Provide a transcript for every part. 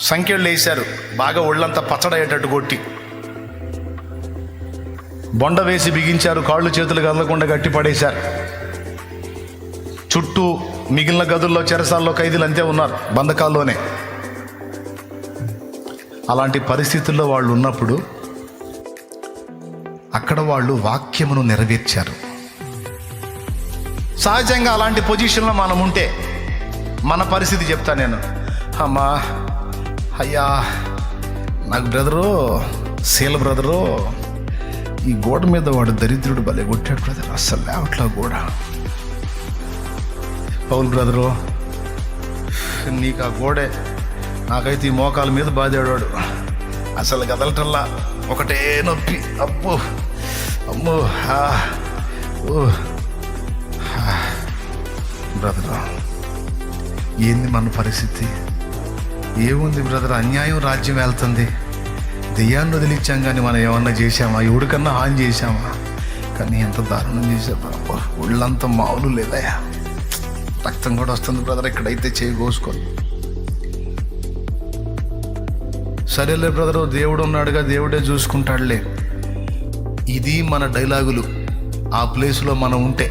సంఖ్యలు వేశారు, బాగా ఒళ్ళంతా పచ్చడయ్యేటట్టు కొట్టి బొండ వేసి బిగించారు, కాళ్ళు చేతులు కదలకుండా గట్టి పడేశారు. చుట్టూ మిగిలిన గదుల్లో చెరసాల్లో ఖైదీలు అంతే ఉన్నారు, బంధకాల్లోనే. అలాంటి పరిస్థితుల్లో వాళ్ళు ఉన్నప్పుడు అక్కడ వాళ్ళు వాక్యమును నెరవేర్చారు. సహజంగా అలాంటి పొజిషన్లో మనం ఉంటే మన పరిస్థితి చెప్తా నేను. అమ్మా, అయ్యా, నాకు బ్రదరు, శీల బ్రదరు, ఈ గోడ మీద వాడు దరిద్రుడు భలే కొట్టాడు బ్రదర్, అస్సలు లేవట్లా గోడ. పౌల్ బ్రదరు, నీకు ఆ గోడే, నాకైతే ఈ మోకాల మీద బాధాడు, అసలు కదలటల్లా, ఒకటే నొప్పి, అబ్బో అమ్మో. బ్రదరు, ఏంది మన పరిస్థితి? ఏముంది బ్రదర్, అన్యాయం రాజ్యం వెళ్తుంది. దెయ్యాన్ని వదిలిచ్చాం కానీ మనం ఏమన్నా చేసామా? ఎవరికన్నా హాని చేశామా? కానీ ఎంత దారుణం చేశారు, ఒళ్ళంతా మామూలు లేదయా, రక్తం కూడా వస్తుంది బ్రదర్, ఇక్కడైతే చేయి కోసుకోవాలి. సరేలే బ్రదరు, దేవుడు ఉన్నాడుగా, దేవుడే చూసుకుంటాడులే. ఇది మన డైలాగులు. ఆ ప్లేస్లో మనం ఉంటే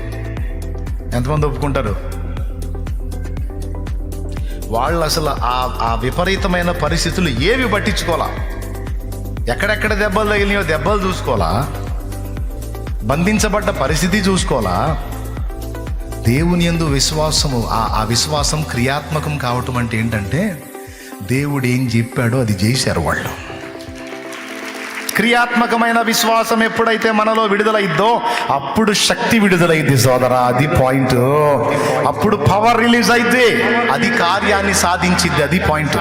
ఎంతమంది ఒప్పుకుంటారు? వాళ్ళు అసలు ఆ విపరీతమైన పరిస్థితులు ఏవి పట్టించుకోవాలా, ఎక్కడెక్కడ దెబ్బలు తగిలినాయో దెబ్బలు చూసుకోవాలా, బంధించబడ్డ పరిస్థితి చూసుకోవాలా. దేవుని యందు విశ్వాసము, ఆ విశ్వాసం క్రియాత్మకం కావటం అంటే ఏంటంటే దేవుడు ఏం చెప్పాడో అది చేశారు వాళ్ళు. క్రియాత్మకమైన విశ్వాసం ఎప్పుడైతే మనలో విడుదలైద్దో అప్పుడు శక్తి విడుదలైద్ది సోదరా, అది పాయింట్. అప్పుడు పవర్ రిలీజ్ అయితే అది కార్యాన్ని సాధించిద్ది, అది పాయింట్.